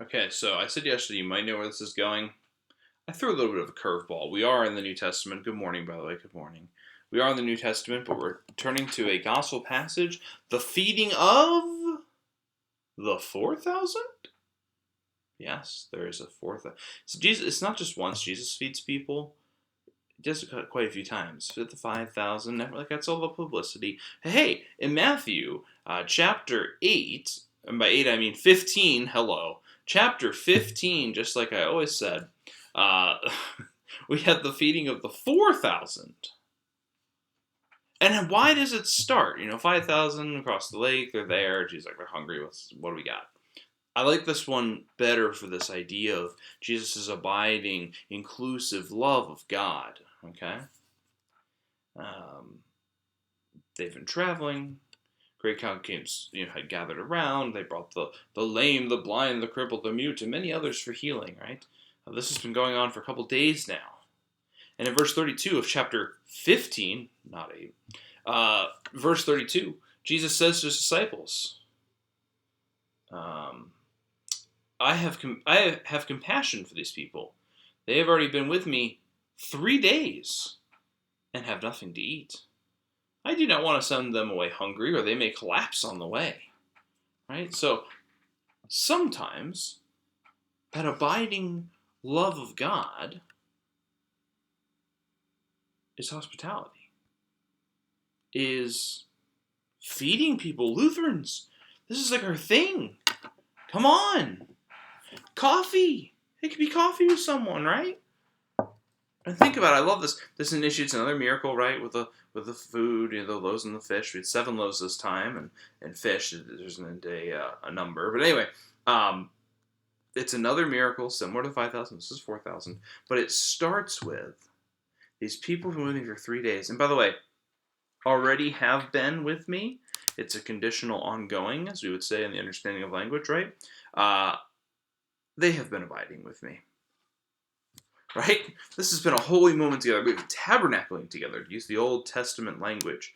Okay, so I said yesterday you might know where this is going. I threw a little bit of a curveball. We are in the New Testament. Good morning, by the way. Good morning. We are in the New Testament, but we're turning to a gospel passage. The feeding of the 4,000? Yes, there is a 4,000. So Jesus, it's not just once Jesus feeds people. He does it quite a few times. Fed the 5,000. Never like that's all the publicity. Hey, in Matthew chapter 8, and by 8 I mean 15, hello. Chapter 15, just like I always said, uh, we had the feeding of the 4,000. And why does it start? 5,000 across the lake, they're there. Jesus like, they're hungry. What do we got? I like this one better for this idea of Jesus' abiding, inclusive love of God. Okay? Um, they've been traveling. Great congregations, had gathered around. They brought the lame, the blind, the crippled, the mute, and many others for healing, right? This has been going on for a couple days now. And in verse 32 of chapter 15, not 8, verse 32, Jesus says to his disciples, I have compassion for these people. They have already been with me 3 days and have nothing to eat. I do not want to send them away hungry, or they may collapse on the way. Right? So sometimes that abiding love of God is hospitality, is feeding people. Lutherans, this is like our thing. Come on. Coffee. It could be coffee with someone, right? And think about it. I love this. This initiates another miracle, right? With the food, the loaves and the fish. We had 7 loaves this time, and fish. There isn't a number, but anyway, it's another miracle similar to 5,000. This is 4,000, but it starts with these people who were with me for 3 days. And by the way, already have been with me. It's a conditional ongoing, as we would say in the understanding of language, right? They have been abiding with me. Right? This has been a holy moment together. We've been tabernacling together, to use the Old Testament language.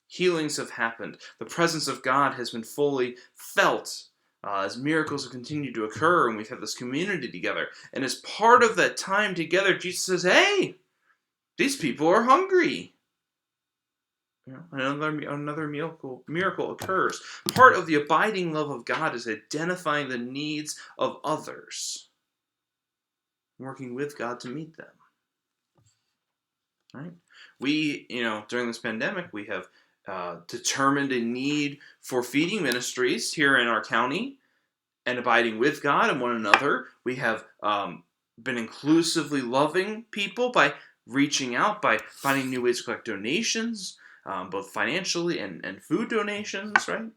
Healings have happened. The presence of God has been fully felt as miracles have continued to occur, and we've had this community together. And as part of that time together, Jesus says, hey, these people are hungry. Another miracle occurs. Part of the abiding love of God is identifying the needs of others, working with God to meet them. Right? We, during this pandemic, we have determined a need for feeding ministries here in our county and abiding with God and one another. We have been inclusively loving people by reaching out, by finding new ways to collect donations, both financially and food donations, right?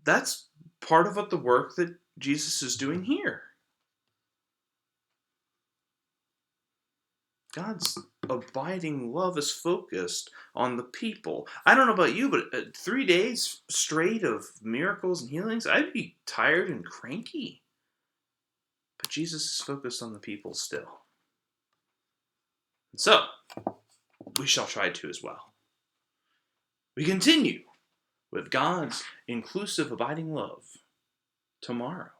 That's part of what the work that Jesus is doing here. God's abiding love is focused on the people. I don't know about you, but 3 days straight of miracles and healings, I'd be tired and cranky. But Jesus is focused on the people still. And so, we shall try to as well. We continue with God's inclusive abiding love tomorrow.